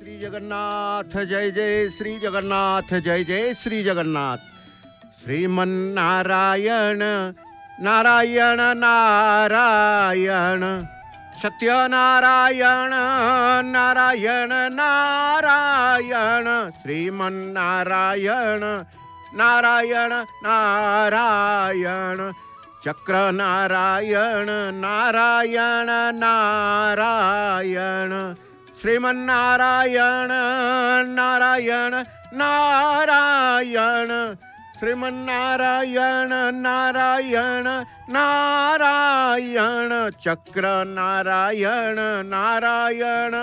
श्री जगन्नाथ जय जय श्री जगन्नाथ जय जय श्री जगन्नाथ। श्रीमन्नारायण नारायण नारायण सत्यनारायण नारायण नारायण श्रीमन्नारायण नारायण नारायण चक्र नारायण नारायण नारायण श्रीमन्नारायण नारायण नारायण श्रीमन्नारायण नारायण नारायण चक्र नारायण नारायण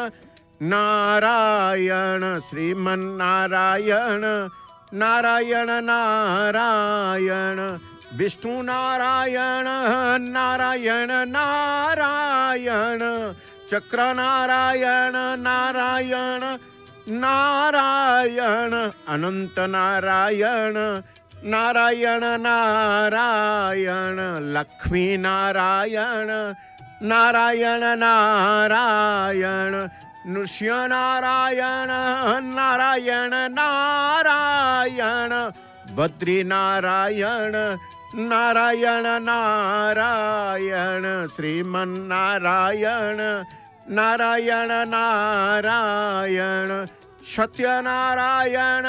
नारायण श्रीमन्नारायण नारायण नारायण विष्णु नारायण नारायण नारायण चक्र नारायण नारायण नारायण अनंत नारायण नारायण नारायण लक्ष्मी नारायण नारायण नारायण नृसिंह नारायण नारायण नारायण बद्री नारायण नारायण नारायण श्रीमन्नारायण नारायण नारायण सत्यनारायण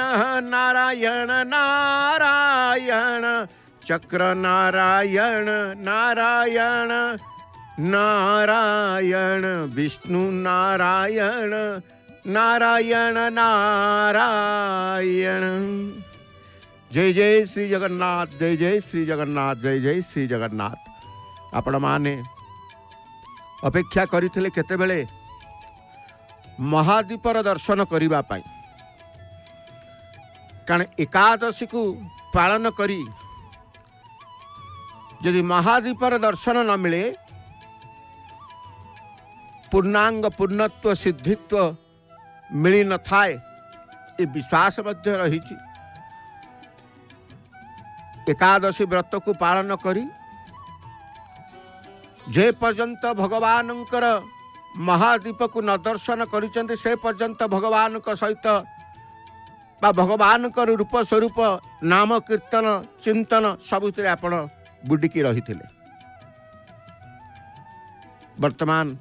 नारायण नारायण चक्र नारायण नारायण नारायण विष्णु नारायण नारायण नारायण। जय जय श्री जगन्नाथ जय जय श्री जगन्नाथ जय जय श्री जगन्नाथ। आपण माने अपेक्षा करथिले केतेबेले महादीपर दर्शन करिबा पाई, कारण एकादशी को पालन करी यदि महादीपर दर्शन न मिले पूर्णांग पूर्णत्व सिद्धित्व मिली न थाए ये विश्वास मध्य रही। एकादशी व्रत को पालन करी जे पर्यंत भगवानंकर महादीप को न दर्शन करिसेंते से पर्यंत भगवान का सहित बा भगवान रूप स्वरूप नाम कीर्तन चिंतन सबुतिर आपण बुडिकी रही थिले। वर्तमान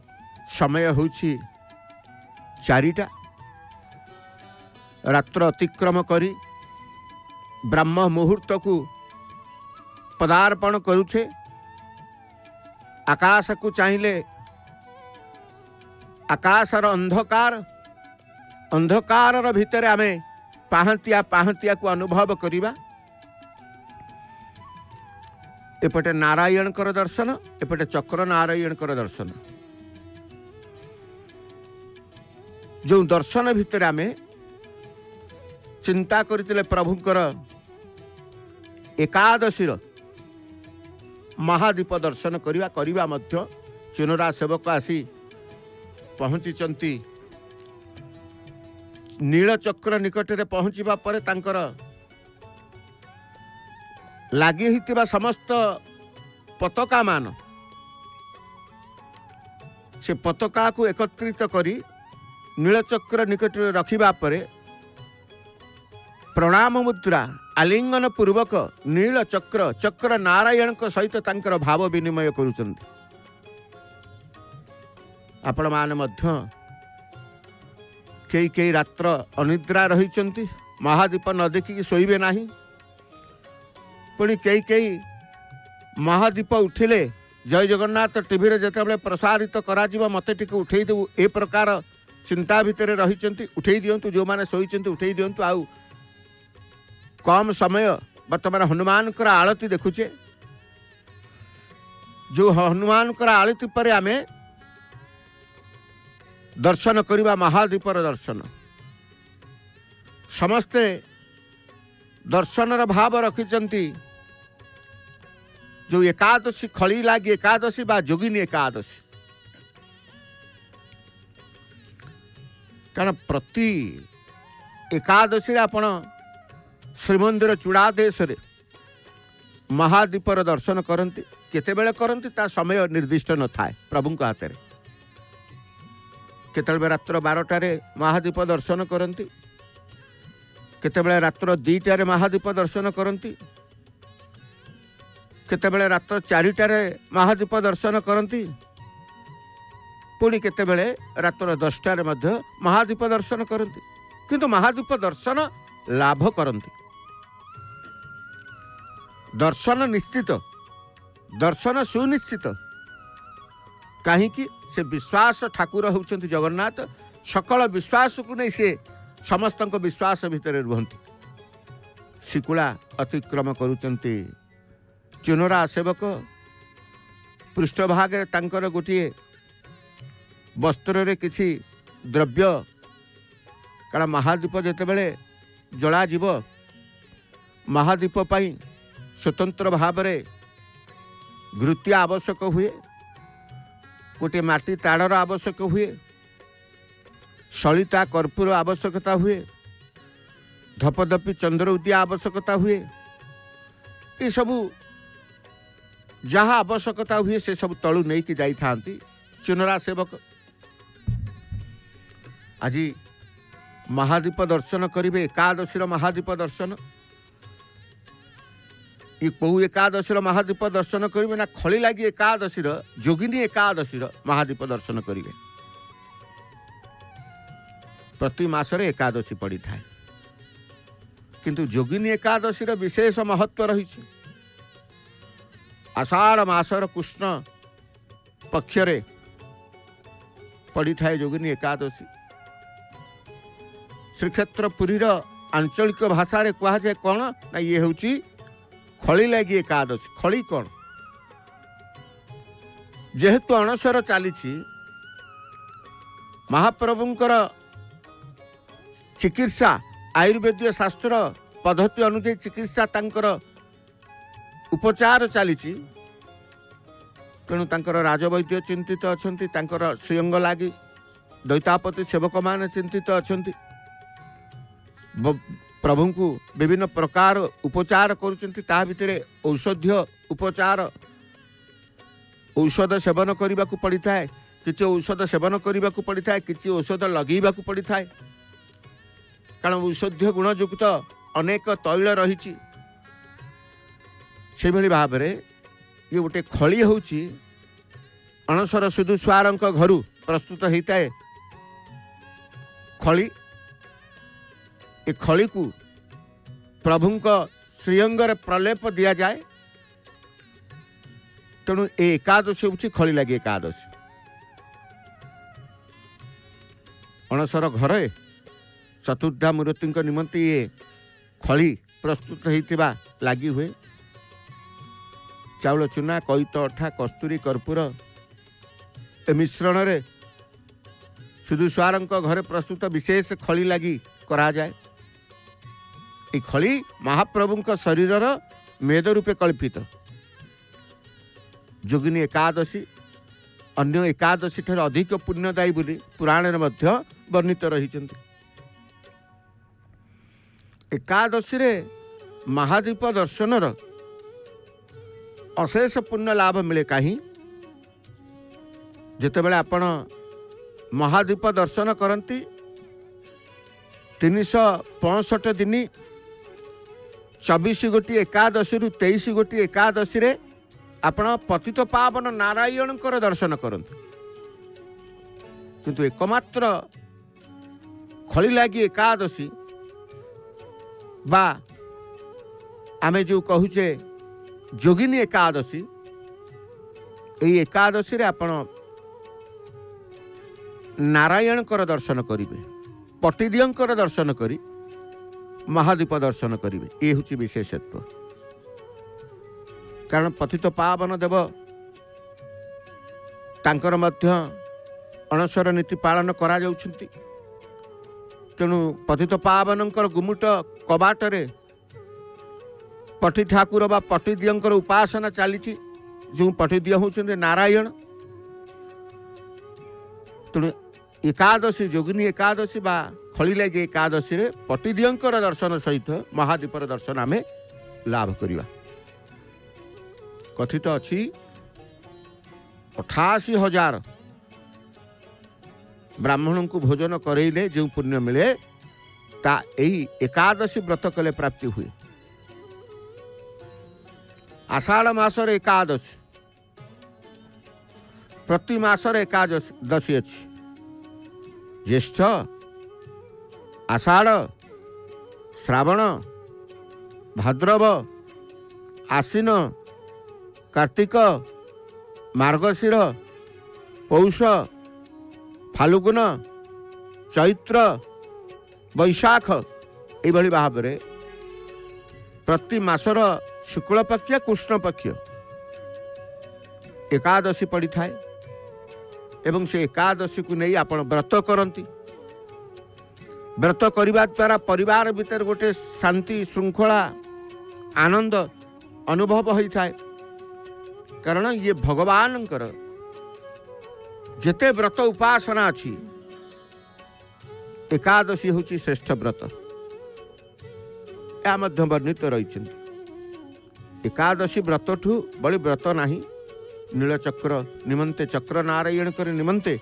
समय होछि 4टा रात्र अतिक्रम करी ब्रह्म मुहूर्त को पदार्पण करुछे। आकाश को चाहिए आकाशर अंधकार अंधकार भितर आमे पाहंतिया पाहंतिया को अनुभव करिबा। एपटे नारायण कर दर्शन एपटे चक्र नारायण कर दर्शन। जो दर्शन भितर आमे चिंता करथिले प्रभुंकर एकादशीर महादीप दर्शन करिबा मध्य चुनरा सेवक आसी पहुँची नीलचक्र निकट में पहुँचवा पर तांकर लागी हितिबा समस्त पताका मान से पताका को एकत्रित करी नीलचक्र निकट में रखिबा परे प्रणाम मुद्रा आलिंगन पूर्वक नीलचक्र चक्र नारायण को सहित तांकर भाव विनिमय करुचंती। आपण माने मध्य कई रात्र अनिद्रा रही महादीप न देखिकी शोइबे नाही। पुणी कई महादीप उठिले जय जगन्नाथ टीवी रे जेतेबेले प्रसारित करा जिवो मते टिके उठेई देबु ए प्रकार चिंता भितर रही उठेई दियंतु जो माने शोइचंती उठेई दियंतु। आउ कम समय वर्तमान हनुमान कर आळती देखुचे जो हनुमान कर आळती पर आमे दर्शन करिबा महादीपर दर्शन समस्ते दर्शनर भाव रखिचंती। जो एकादशी खली लागी एकादशी बा जोगिनी एकादशी कारण प्रति एकादशी आपण श्रीमंदिर चूड़ादेश रे महादीपर दर्शन करती केतेबेले करती ता समय निर्दिष्ट न थाए प्रभु हाथ में केतबेले रात्र 12टारे महादीप दर्शन करती, केतबेले रात्र 2टारे महादीप दर्शन करती, केतबेले रात्र 4टारे महादीप दर्शन करती, पुणी केतबेले रात्र 10टारे मध्य महादीप दर्शन करती, किंतु महादीप दर्शन लाभ करती। दर्शन निश्चित, दर्शन सुनिश्चित, कहीं से विश्वास ठाकुर होउछंती जगन्नाथ, सकल विश्वास को नहीं से समस्त विश्वास भितर रुहंती। शिकुला अतिक्रम करुचंती चुनरा सेवक पृष्ठभाग तांकर गोटे वस्त्र रे किछि द्रव्य, कारण महादीप जेतेबेले जला जीव, महादीप पाई स्वतंत्र भाव में घृत्य आवश्यक हुए, गोटे माटी ताड़र आवश्यक हुए, सलिता कर्पूर आवश्यकता हुए, धपधपी चंद्र उदिया आवश्यकता हुए। ये सबू जहाँ आवश्यकता हुए से सब तलू नहीं कि जाई थांती चुनरा सेवक। आज महादीप दर्शन करिवे, एकादशीर महादीप दर्शन। ये कौ एकादशीर महादीप दर्शन करेंगे ना खली लगी एकादशीर जोगिनी एकादशीर महादीप दर्शन करेंगे। प्रति मासरे एकादशी पड़ी थाए, किंतु जोगिनी एकादशीर विशेष महत्व रही। आषाढ़ मासर कृष्ण पक्षरे पड़ी थाए जोगिनी एकादशी। श्रीक्षेत्रपुरीर आंचलिक भाषा रे कहा जाए कौन ना ये हूँ खली लगी एकादशी। खली कौन, जेहेतु अणसर चली महाप्रभुंकर चिकित्सा आयुर्वेदीय शास्त्र पद्धति अनुଯାयी चिकित्सा तांकर उपचार चली, तेणु तांकर राजवैद्य चिंतित अछंती, तांकर श्रीअंग लगी दैतापति सेवक मान चिंतित अछंती। प्रभु को विभिन्न प्रकार उपचार करुचंती, ता भितरे औषधीय उपचार, औषध सेवन करने को पड़ी थाए, किसी औषध सेवन करने को पड़ी थाए, किसी औषध लगेवा को पड़ी थाए, कारण औषधीय गुणयुक्त अनेक तैल रही। से भली भाव में ये गोटे खली होची अणसर सुधु स्वार घर प्रस्तुत होता है। खली, ये खली को प्रभु श्रीअंगर प्रलेप दिया जाए, तेणु ए एकादशी हूँ खली लगी एकादशी। अणसर घरे चतुर्धा मूर्ति निमंती ये खली प्रस्तुत होता लगी हुए। चाउल चूना, कैत अठा, कस्तूरी, कर्पूर ए मिश्रण रे सुधु स्वार घरे प्रस्तुत विशेष खली लगी करा जाए। ये खली महाप्रभु शरीरर मेद रूपे कल्पित। जोगिनी एकादशी अन्य एकादशी ठार अधिक पुण्यदायी बोली पुराण में वर्णित रही। एकादशी रे महादीप दर्शनर अशेष पुण्य लाभ मिले। कहीं जितेबाला आपण महादीप दर्शन करती 365 दिन 24 गोटी एकादशी रु 23 गोटी एकादशी रे आपण पतित पावन नारायण दर्शन करते, किंतु एकमात्र खली लगी एकादशी बा आमे जो कहूचे जोगिनी एकादशी, यही एकादशी रे आपण नारायण दर्शन करिवे, पटिदियंकर दर्शन करी महादीप दर्शन करिवे। ये हूँ विशेषत्व। कारण पतित पावन देव तांकर मध्य अणसर नीति पालन करा जाउछंती, तेणु पतित पावनंकर गुमुट कबाटरे पटी ठाकुर बा पटिदियंकर उपासना चली। जो पटिदिय होउछंती नारायण, तेणु एकादशी जोगिनी एकादशी बा खली लगी एकादशी रे पटिदियंकर दर्शन सहित महादीपर दर्शन आमे लाभ करिवा। कथित अच्छी 88,000 ब्राह्मण को भोजन करैले जो पुण्य मिले ता यही एकादशी व्रत कले प्राप्ति हुए। आषाढ़ मासर एकादशी प्रति मासर एकादशी अच्छी ज्येष्ठ आषाढ़ श्रावण भाद्रव आश्विन कार्तिक मार्गशीर पौष फाल्गुन चैत्र वैशाख यही भाव में प्रति मासर शुक्ल पक्ष कृष्ण पक्ष एकादशी पड़ी थाए एवं से एकादशी को नहीं आपण व्रत करती। व्रत करने द्वारा परिवार भीतर गोटे शांति श्रृंखला आनंद अनुभव होता है। कारण ये भगवान जेते व्रत उपासना अच्छी एकादशी हूँ श्रेष्ठ व्रत या वर्णित रही। एकादशी व्रत ठू बड़ी व्रत नहीं। नीलचक्र निमंते चक्र नारायण कर निमंते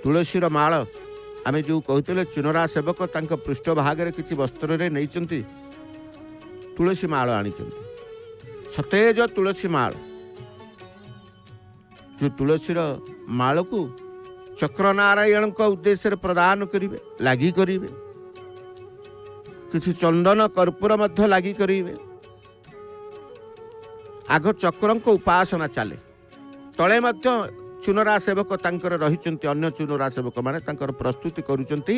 तुलसीर माल आम जो कहते चुनरा सेवक तांका पृष्ठभाग किसी वस्त्र रे नहीं तुलसी माल आनी सतेज तुलसी माल जो तुलसीर माल को चक्र नारायण का उद्देश्य प्रदान करिवे लागी करिवे किसी चंदन कर्पूर मध्य लागी करिवे। आग चक्र को उपासना चले तले मध्य चुनरा सेवक तांकर रहिचंती अन्य चुनरा सेवक माने तांकर प्रस्तुति करूचंती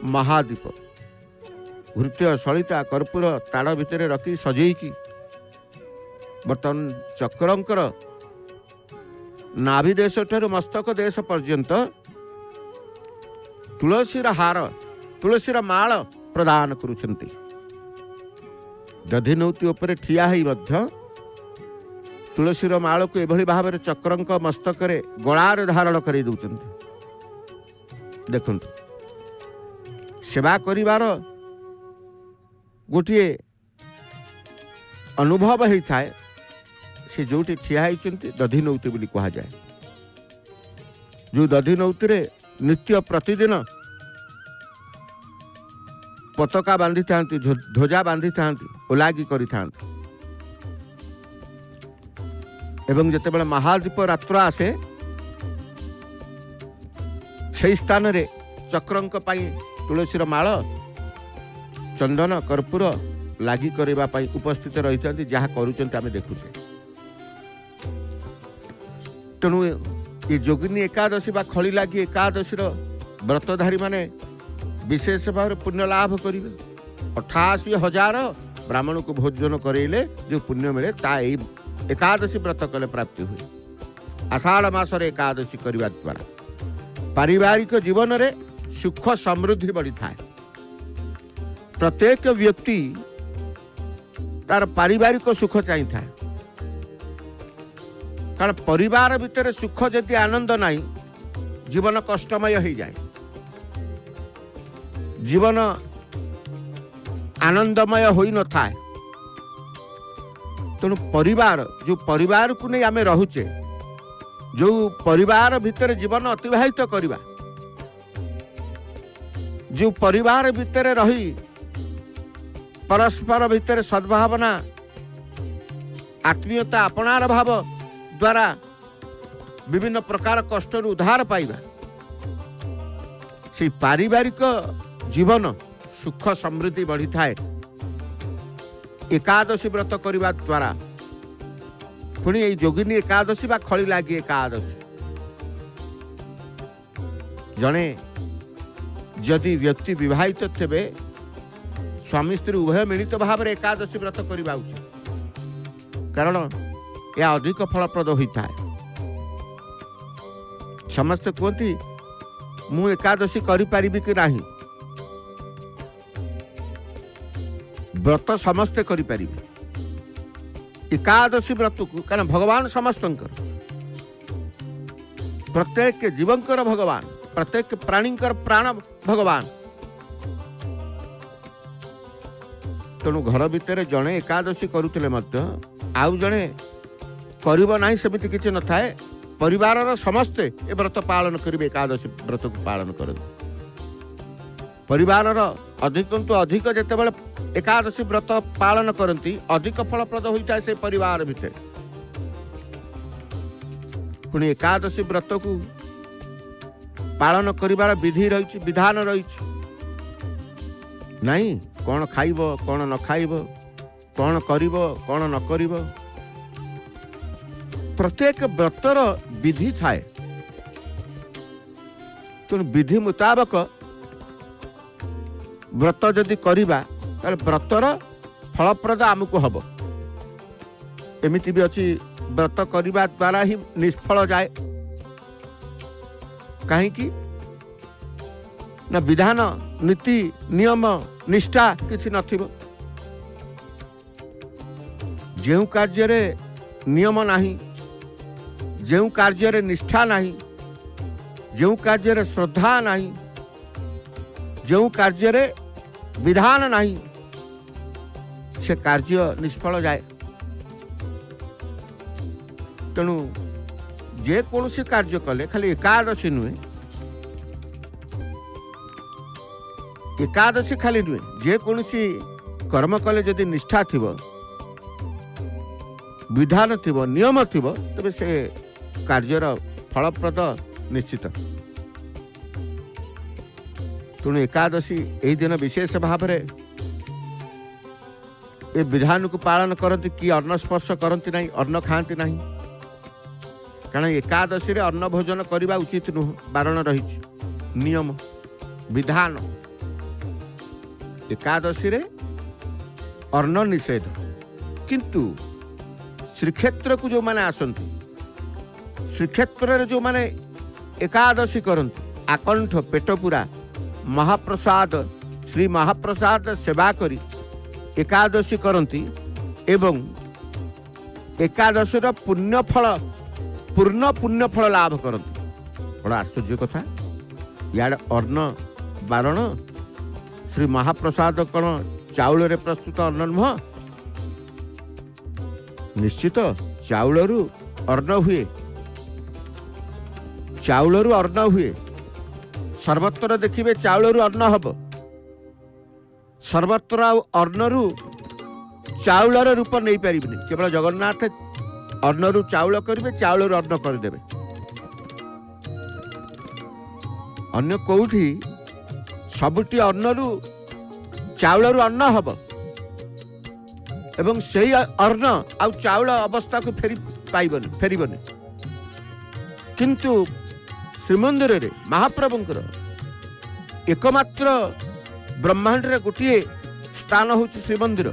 महादीप घृत्य सलिता कर्पूर ताड़ भितर रखी सजेकी बर्तमान चक्रंकर नाभि देश ठारू मस्तक देश पर्यंत तुलसीर हार तुलसीर माल प्रदान करुछंती। दधिनौती उपरे ठिया ही मध्य तुलसीर माल को एभली भाव में चक्रंक मस्तक गलार धारण कर देखु सेवा करिवार गोटे अनुभव होता है। से जो ठिया होती दधिनौती बोली कहा जाए। जो दधिनौती रे नित्य प्रतिदिन पताका बांधि था ध्वजा बांधि था ओलागी करि था एवं जितेबाला महादीप रात्र आसे से स्थान रे चक्रंक पाई तुलसीर माल चंदन कर्पूर लागी करबा पाई उपस्थित रही जहाँ करुचंती आमे देखुचे। तेणु ये जोगिनी एकादशी बा खली लागी एकादशी व्रतधारी माने विशेष भाव पुण्य लाभ करेंगे। 88,000 ब्राह्मण को भोजन करेले जो पुण्य मिले ता एकादशी व्रत कले प्राप्ति हुए। आषाढ़ मासर एकादशी करने द्वारा पारिवारिक जीवन रे सुख समृद्धि बढ़ी थाए। प्रत्येक व्यक्ति तार पारिवारिक सुख चाहिए था। कारण परिवार भितर सुख जदि आनंद नहीं जीवन कष्टमय हो जाए। जीवन आनंदमय हो न था। तेणु परिवार जो परिवार को नहीं आम रोचे जो परिवार भितर जीवन अतिवाहित करवा जो परिवार भितर रही परस्पर भितर सद्भावना आत्मीयता अपनार भाव द्वारा विभिन्न प्रकार कष्ट उद्धार पाइबा से पारिवारिक जीवन सुख समृद्धि बढ़ी थाए। एकादशी व्रत करने द्वारा पुणी ये जोगिनी एकादशी बा खली लागी एकादशी जने जदि व्यक्ति विवाहित थे स्वामी स्त्री उभय मिलित भाव में एकादशी व्रत करवा उचित। कारण यह अधिक फलप्रद होता है। समस्ते कहती मु एकादशी करि कि नहीं व्रत समस्ते करि एकादशी व्रत को कारण भगवान समस्त प्रत्येक जीवंकर भगवान प्रत्येक प्राणीकर प्राण भगवान। तेणु घर भितर जड़े एकादशी करुले आउ जड़े कर सेमती किसी न थाए परिवार समस्ते ए व्रत पालन करेंगे, एकादशी व्रत को पालन कर परिवार अधिकंतु अधिक जिते एकादशी व्रत पालन करती अधिक फलप्रद होता है से परिवार भितर। पुणी एकादशी व्रत को पालन करिवार विधि रही विधान रही नहीं, कौन खाइब कौन न खाइब, कौन करिब कौन न करिब, प्रत्येक व्रतर विधि थाए। तेणु विधि मुताबक व्रत जदि करिबा ताले व्रतर फलप्रद आमको हब। एमिति भी अच्छी व्रत करिबा द्वारा ही निष्फल जाए, कहीं ना विधान नीति नियम निष्ठा किसी नथिबो। जेउ कार्य रे नियम नहीं, जेउ कार्य रे निष्ठा नहीं, जेउ कार्य रे श्रद्धा नहीं, जेउ कार्य रे विधान नहीं, से कार्य निष्फल जाए। तेणु जे कौन सी कार्य कले खाली एकादशी नुहे, एकादशी खाली नुहे, जे कौन सी कर्म कले जदि निष्ठा थिबो, विधान थिबो, नियम थिबो, तबे से कार्यर फलप्रद निश्चित। तेणु एकादशी यही दिन विशेष भाव में ए विधान को पालन करती कि अन्न स्पर्श करती नहीं, अन्न खाती नहीं, कारण एकादशी रे अन्न भोजन करने उचित नुह, बारण रही नियम विधान। एकादशी रे अन्न निषेध, किंतु श्रीक्षेत्र को जो माने आसंती, श्रीक्षेत्र रे जो माने एकादशी करंती, आकंठ पेट पूरा महाप्रसाद श्री महाप्रसाद सेवा करी एकादशी करंती एवं एकादशीर पूर्ण पुण्य फल लाभ करती। बड़ा आश्चर्य कथा, यार अन्न बारण, श्री महाप्रसाद कौन चाउल रे प्रस्तुत अन्न नुह, निश्चित चाउलरू अन्न हुए, चाउलरू अन्न हुए। सर्वत्र देखिए चाउलरू अन्न हब, सर्वत्र अन्नरू चाउलर रूप नहीं पारे। केवल जगन्नाथ अन्नरू चाउल करेंगे, चाउलरू अन्न करदे। अन्य कौटी सबुटी अन्नरू चाउलरू अन्न हब एवं से अन्न आउ चाउल अवस्था को फेरबनी। किंतु श्रीमंदिर रे महाप्रभुंकर एकमात्र ब्रह्मांड रे गोटे स्थान हूँ श्रीमंदिर,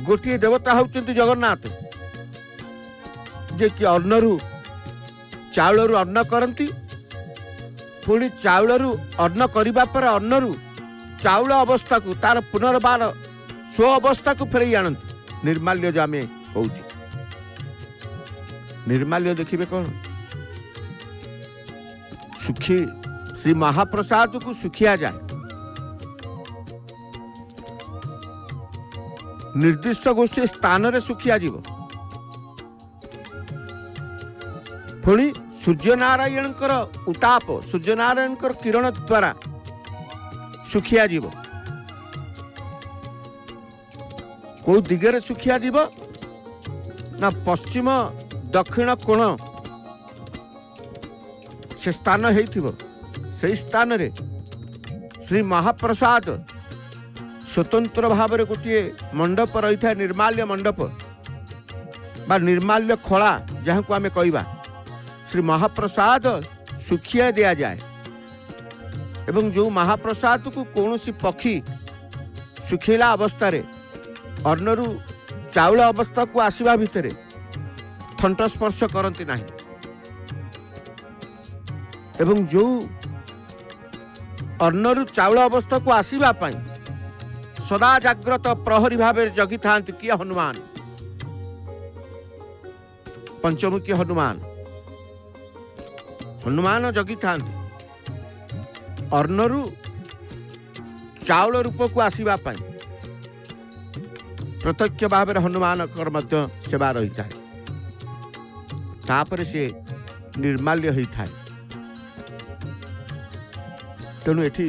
गोटे देवता होउचंती जगन्नाथ, जे कि अन्नरू चाउलरू अन्न करती, पुणी चाउलरू अन्न करिबा पर अन्नरू चाउल अवस्था को तार पुनर्बार स्व अवस्था को फेरई आनती। निर्माल्य जो आम कहूँ, निर्माल्य देखिए कौन सुखी श्री महाप्रसाद को सुखिया जाए, निर्दिष्ट गोष्ठी स्थान रे सुखिया जीव। पुणी सूर्यनारायण उताप, सूर्यनारायण किरण द्वारा सुखिया जीव। को दिगरे सुखिया जीव ना पश्चिम दक्षिण कोण से स्थान हेइथिबो, से स्थान रे श्री महाप्रसाद स्वतंत्र भाव में गोटे मंडप रही था, निर्माल्य मंडप बा निर्माल्य खोला, जहाँ को आमे कहवा श्री महाप्रसाद सुखिया दिया जाए। एवं जो महाप्रसाद को कौन सी पक्षी सुखेला अवस्था रे अन्नरू चाउल अवस्था को आसवा भितर थंट स्पर्श करती नहीं, एवं जो अन्नरू चाउल अवस्था को आसवा पाई सदा जाग्रत प्रहरी भाव जगी था किए हनुमान, पंचमुखी हनुमान। हनुमान जगी था अन्नरू चाउल रूप को आसवा पाई, प्रत्यक्ष भाव हनुमान सेवा रही है। तापर से निर्माल्य होता है। तेणु एठी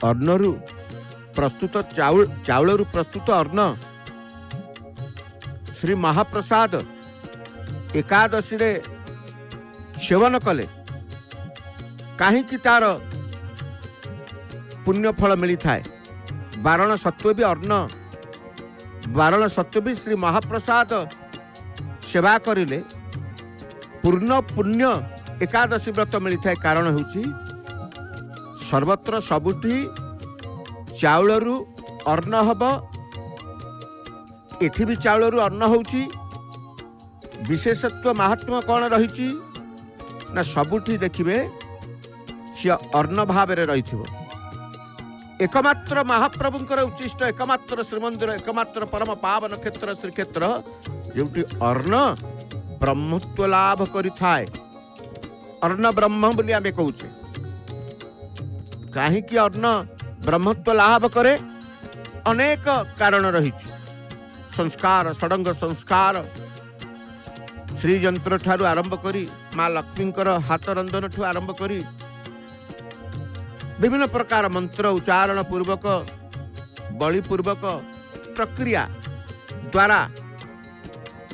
अन्नरू प्रस्तुत चाउलरू प्रस्तुत अन्न श्री महाप्रसाद एकादशी रे सेवन कले कहीं तार पुण्य फल मिली थाए। बारण सत्व भी अन्न बारण सत्व भी श्री महाप्रसाद सेवा करिले पूर्ण पुण्य एकादशी व्रत मिली थाए। कारण होची सर्वत्र सबुठी चाउलरू अन्न हब, एठी भी चाउलरू अन्न होची। विशेषत्व महात्मा कौन रही ना सबुठी देखिए सी अन्न भाव रही। एकमात्र महाप्रभुंकर उच्चिष्ट एकमात्र श्रीमंदिर एकमात्र परम पावन क्षेत्र श्रीक्षेत्र जोटी अर्ण ब्रह्मत्व लाभ करि थाए। अर्ण ब्रह्म बोली आमे कहूचे। कहीं अर्ण ब्रह्मत्व लाभ करे अनेक कारण रही। संस्कार षडंग संस्कार श्रीजंत्र ठारू आरंभ करी माँ लक्ष्मींकर हाथ रंधन ठू आरंभ करी विभिन्न प्रकार मंत्र उच्चारण पूर्वक बलि पूर्वक प्रक्रिया द्वारा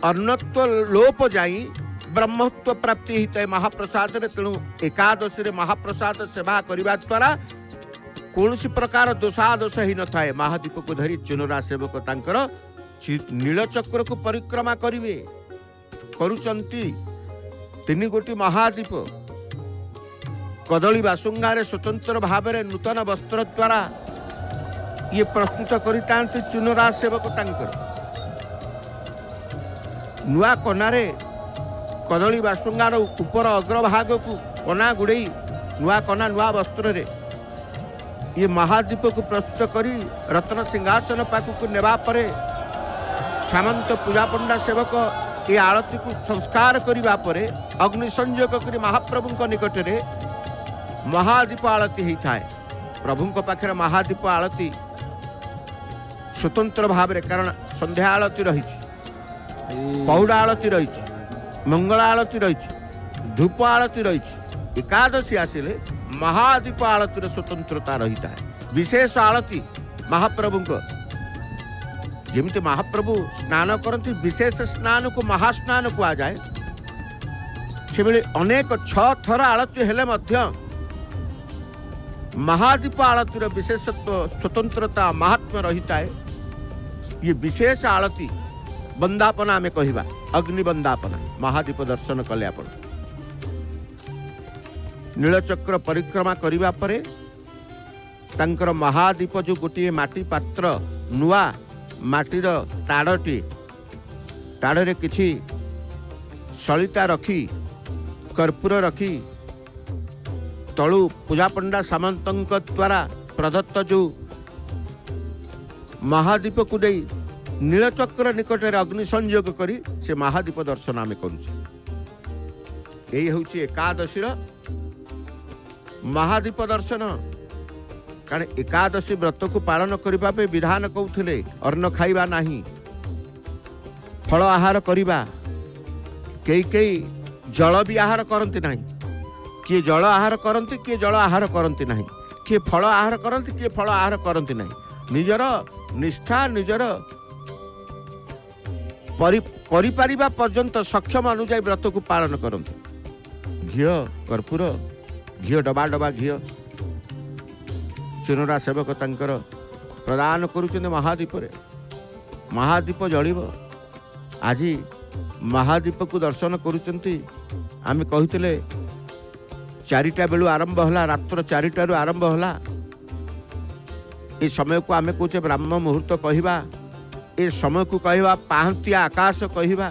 अन्नत्व लोप जाई ब्रह्मत्व प्राप्ति हित महाप्रसाद रे। तेणु एकादशी रे महाप्रसाद सेवा करिबा द्वारा कौन प्रकार दोषादोष ही न थाए। महादीप को धरी चुनरा सेवक तांकर नीलचक्र को परिक्रमा करिवे करुचंती। तीन गोटी महादीप कदली बासुंगारे स्वतंत्र भाव में नूतन वस्त्र द्वारा ये प्रस्तुत करता चुनरा सेवक तांकर नुआ कनारे कदली बासुंगार ऊपर अग्रभाग को कना गुड़े नुआ कना नुआ वस्त्र रे ये महादीप को प्रस्तुत करी रत्न सिंहासन पाखक नेबा परे सामंत पूजा पंडा सेवक ये आरती को संस्कार करिबा परे अग्नि संयोग करी महाप्रभु निकट रे महादीप आरती होता है। प्रभु पाखे महादीप आरती स्वतंत्र भाव में कारण संध्या आरती रही, पहुड़ा आरती रही, मंगल आरती रही, धूप आरती रही। एकादशी आसिले महादीप आरती स्वतंत्रता रही है। विशेष आरती महाप्रभु जमी महाप्रभु स्नान करती विशेष स्नान को महास्नान कह जाए से अनेक 6 थर आरती हेले मध्य महादीप आरती विशेषत्व स्वतंत्रता महात्मा रही है। ये विशेष आरती बंदापना आम कहवा अग्नि बंदापना महादीप दर्शन कले आप नीलचक्र परिक्रमा करने परे तांकर महादीप जो गोटे माटी पात्र नुआ माटीर ताड़टी ताड़े किछि सलिता रखी कर्पूर रखी तलु पूजा पंडा सामंत द्वारा प्रदत्त जो महादीप को दे नीलचक्र निकट में अग्नि संयोग करी से महादीप दर्शन आम करुचे। यही हूँ एकादशी महादीप दर्शन। कारण एकादशी व्रत को पालन करने विधान कहते अन्न खाइबा नहीं फल आहार करिबा। कई जल भी आहार करती नहीं, किए जल आहार करती किए जल आहार करती नहीं, किए फल आहार करती किए फल आहार करती नहीं। निजर निष्ठा निजर परिपारिबा पर्यंत सक्षम अनुजाई व्रत को पालन करती। घी कर्पूर घी डबा डबा घी चुनरा सेवक तांकर प्रदान करुचंद महादीप रे। महादीप जलिब आज महादीप को दर्शन करुचंती। आम कहते 4टा बेलू आरंभ होला रात्र 4टारू आरंभ होला। ये समय को आम कहे ब्राह्म मुहूर्त कहवा, ये समय को कहवा पाहंतिया आकाश कहवा,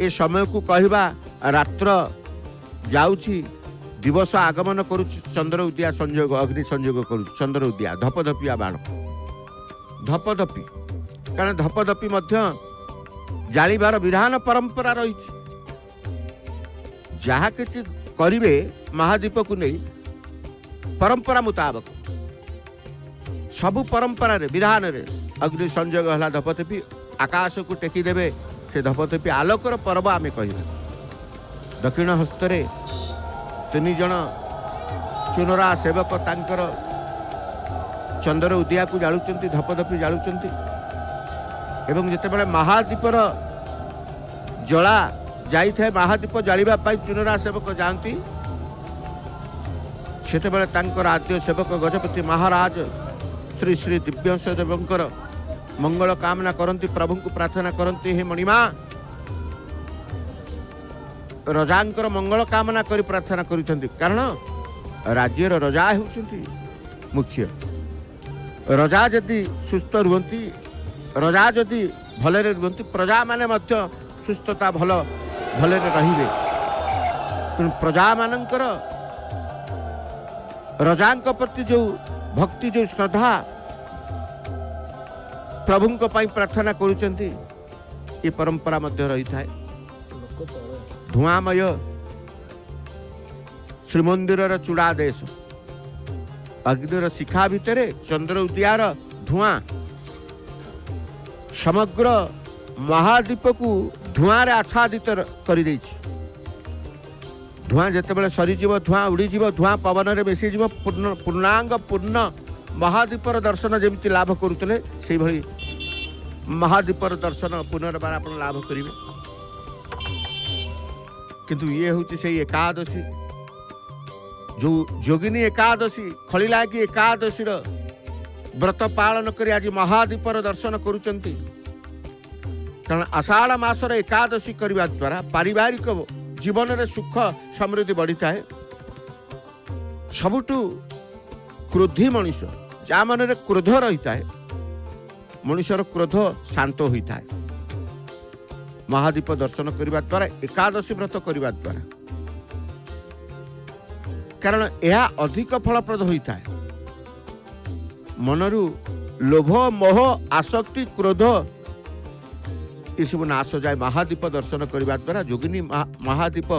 ये समय को कहवा रात्र जाउछि दिवस आगमन करू चंद्र उदिया संयोग अग्नि संयोग करू चंद्र उदिया धपधपिया बाण धपधपी कारण धपधपी मध्य जालिबार विधान परंपरा रही। जहाँ किसी करिवे महादीप को नहीं परंपरा मुताबक सबु परंपरा रे विधान रे अग्नि संयोग हला धपधपी आकाश को टेकी देवे से धपधपी आलोकर पर्व आमे कहबा। दक्षिण हस्तरे 3 जन चुनरा सेवक तांकर चंद्र उदिया को जालुचंती धपधपी जालुचंती एवं जितेबाला महादीपर जला जाई थे महादीप जालिबा पाई चुनरा सेवक जानती सेतेबाला तांकर आद्य सेवक गजपति महाराज श्री श्री दिव्यांश देवंकर मंगल कामना करती प्रभु को प्रार्थना करती हे मणिमा रजांकर मंगल कामना करी प्रार्थना करिसेंती कारण राज्यर रजा होउछंती मुख्य रजा जदि सुस्थ रुहंती रजा जदि भलरे रुहंती प्रजा माने मध्य सुस्थता भलरे रहिबे प्रजा मानकर रजांक प्रति जो भक्ति जो श्रद्धा प्रभुंक पाई प्रार्थना करुचंती ये परंपरा मध्य रही थाए धुआमय श्रीमंदिर चूड़ा देश अग्निर शिखा भितर चंद्र उदियार धुआं समग्र महाद्वीप को धुआं रे आच्छादित कर धुआं जितेबाला सरीजीव धुआं उड़ीजीव धुआं पवन में मिशीज पूर्णांग पूर्ण महाद्वीपर दर्शन जमी लाभ करुले से भली महाद्वीपर दर्शन पुनर्बार आप लाभ करेंगे किंतु ये हूँ से एकादशी जो जोगिनी एकादशी खलिलागी एकादशी व्रत पालन कर आज महाद्वीपर दर्शन करुचंती कारण आषाढ़ मासर एकादशी करने द्वारा पारिवारिक जीवन में सुख समृद्धि बढ़ी थाए सबुठु क्रोधी मनुष्य जा मन में क्रोध रही है मनुष्यर क्रोध शांत होता है महाद्वीप दर्शन करने द्वारा एकादशी व्रत करने द्वारा कारण यह अधिक फलप्रद होता है मनरु लोभ मोह आसक्ति क्रोध ये सब नाश जाए महाद्वीप दर्शन करने द्वारा जोगिनी महाद्वीप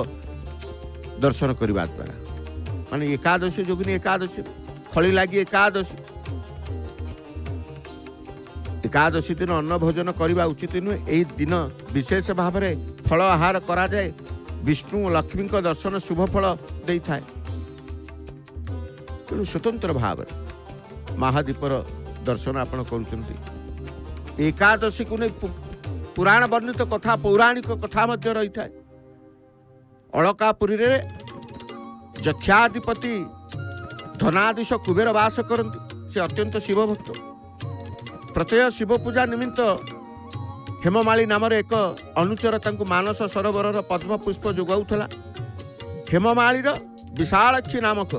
दर्शन करने द्वारा माने एकादशी जोगिनी एकादशी खली लगी एकादशी एकादशी दिन अन्न भोजन करने उचित नुहे यही दिन विशेष भाव में फल आहार करा जाए विष्णु लक्ष्मी दर्शन शुभ फल दे थाए तेणु स्वतंत्र भाव महाद्वीपर दर्शन आपण कर एकादशी को नहीं पुराण वर्णित कथा पौराणिक कथा मध्य रही थाए अलकापुरी रे जक्षाधिपति धनाधीश कुबेर वास करती से अत्यंत शिव भक्त प्रत्यय शिव पूजा निमित्त हेममाली नामर एक अनुचर तांको मानस सरोवर पद्म पुष्प जोगाउथला हेममाली विशालाक्षी नामक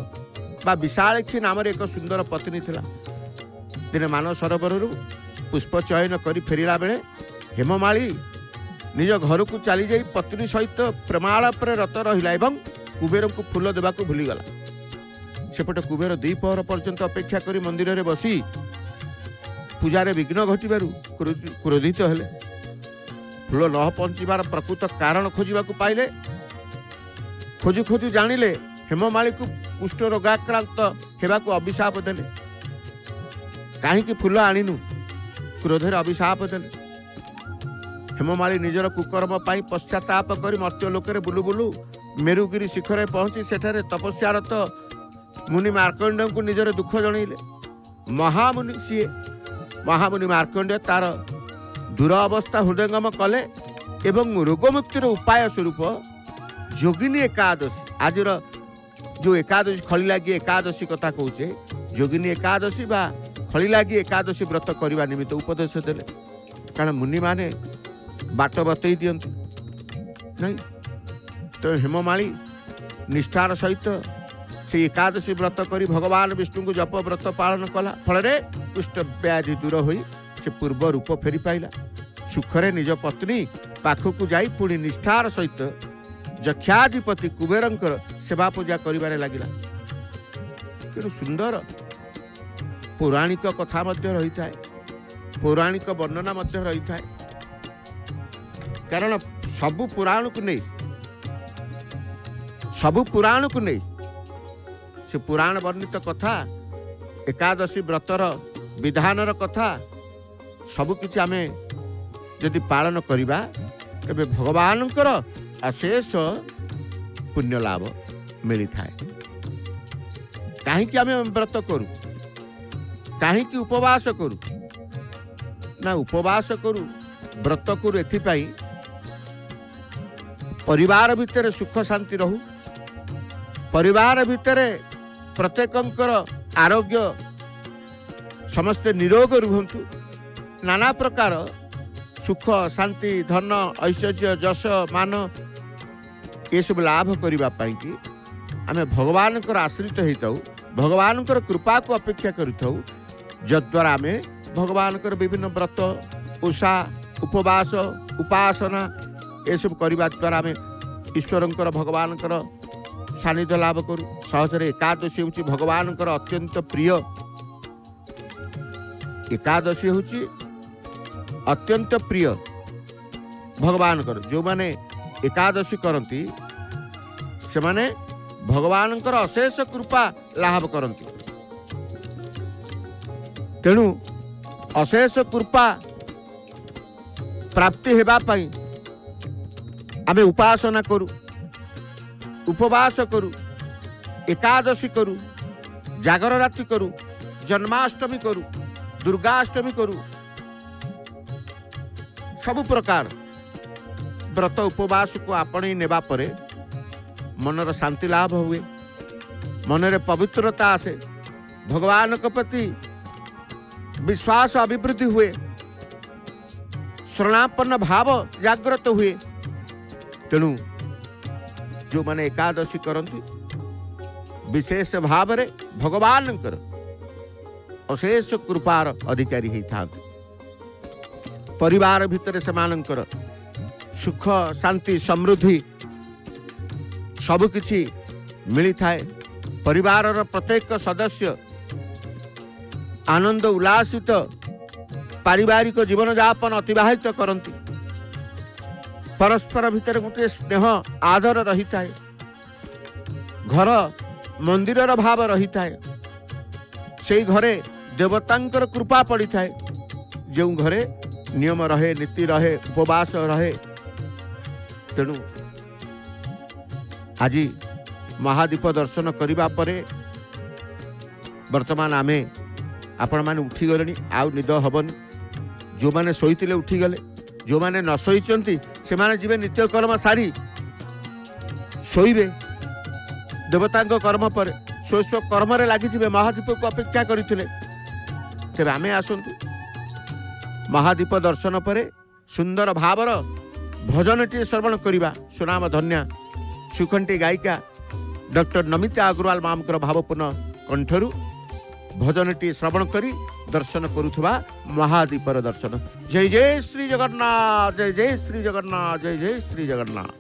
बा विशालाक्षी नामर एक सुंदर पत्नी थिला दिने मानस सरोवर पुष्प चयन करी फेरिला बेले हेममाली निज घर को चली जाई पत्नी सहित प्रेमालाप रत रहिला एवं कुबेर को फूल देवा को भूलीगला सेपटे कुबेर द्विपहर पर्यंत अपेक्षा करी मंदिर में बसी पूजारे विघ्न घटू क्रोधित हेले फूल न पहुंचार प्रकृत कारण खोजा पाइले खोजु खोजु जानिले हेममाली को कुष्ठ रोगाक्रांत हेबाकु अभिशाप देले कहीं फूल आणिनु क्रोधर अभिशाप देले हेममाली निजर कुकर्म पाई पश्चाताप कर मर्त्य लोकरे बुलु बुलु मेरुगिरी शिखर पहुंची सेठारे तपस्यारत मुनि मार्कंडेय को निजर दुख जनइले महामुनि सीए महामुनि मार्कंडेय तार दूर अवस्था हृदयंगम कले एवं रोगमुक्तिर उपाय स्वरूप जोगिनी एकादशी आज जो एकादशी खलिलागी एकादशी कथा कहूचे जोगिनी एकादशी बा खलिलागी एकादशी व्रत करने निमित्त उपदेश देले कारण मुनि माने बाट बतई दियंती नहीं तो हेममाली निष्ठार सहित से एकादशी व्रत करी भगवान विष्णु को जप व्रत पालन कला फल कुष्ठ व्याधि दूर हो से पूर्व रूप फेरी पाइला सुखरे निज पत्नी पाखक जाई पुणी निष्ठार सहित जक्षाधिपति कुबेरंकर सेवा पूजा करिबारे लागिला तेणु सुंदर पौराणिक कथा मध्य रही थाए पौराणिक वर्णना मध्य रही थाए कारण सबु पुराण को नहीं से पुराण वर्णित कथा एकादशी व्रतर विधानर कथा सबु किछि आमे यदि पालन करिबा तबे भगवानकर अशेष पुण्य लाभ मिली थाए। कहीं आम व्रत करू, कहीं उपवास करू ना, उपवास करू व्रत करू एथिपाई परिवार भितर सुख शांति रहू, परिवार भितर प्रत्येकंकर आरोग्य समस्ते निरोग रुहंतु, नाना प्रकार सुख शांति धन ऐश्वर्य जश मान ये सब लाभ करने कि आम भगवान आश्रित होता, भगवान कृपा को अपेक्षा करूँ, जद्वारा आम भगवान विभिन्न व्रत उषा उपवास उपासना ये सब करने द्वारा आम ईश्वर भगवान सानिध्य लाभ करूँ। सहजरे एकादशी हूँ भगवान अत्यंत प्रिय, एकादशी हूँ अत्यंत प्रिय भगवान जो माने एकादशी करती से माने भगवान अशेष कृपा लाभ करती। तेणु अशेष कृपा प्राप्ति हेबा पाई आमे उपासना करू, उपवास करू, एकादशी करू, जागर राति करू, जन्माष्टमी करू, दुर्गाष्टमी करू, सबु प्रकार व्रत उपवास को आपणे नेबा परे मनर शांति लाभ हुए, मनरे पवित्रता आसे, भगवान के प्रति विश्वास अभिवृद्धि हुए, शरणापन्न भाव जागृत हुए। तेणु जो माने एकादशी करती विशेष भाव रे भगवान अशेष कृपार अधिकारी होता, परिवार भितर से मानकर सुख शांति समृद्धि सबकिछि मिली थाए। परिवार प्रत्येक सदस्य आनंद उल्लासित पारिवारिक जीवन यापन अतिबाहित करती, परस्पर भितर गोटे स्नेह आदर रही थाए, घर मंदिर भाव रही थाए, से घरे देवतांकर कृपा पड़ी थाए, जो घरे नियम रहे नीति रहे उपवास रहे। तेणु आज महादीप दर्शन करने परे वर्तमान आमे आपण माने उठी गले, आउ निद हबनी, जो माने सोईतिले उठी गले, जो माने न सोईचंती से माने जीवे नित्य कर्म सारी सोईबे, देवतांक कर्म पर स्व स्व कर्म रे लागि जिवे, महादीप को अपेक्षा करथिले। तेबे आमे आसंतु महादीप दर्शन परे सुंदर भावर भजनटी श्रवण करिबा। सुनाम धन्या सुखंटी गायिका डॉक्टर नमिता अग्रवाल मामकर भावपूर्ण कंठरू भजनटी श्रवण करी दर्शन करुथबा महादीपर दर्शन। जय जय श्री जगन्नाथ, जय जय श्री जगन्नाथ, जय जय श्री जगन्नाथ।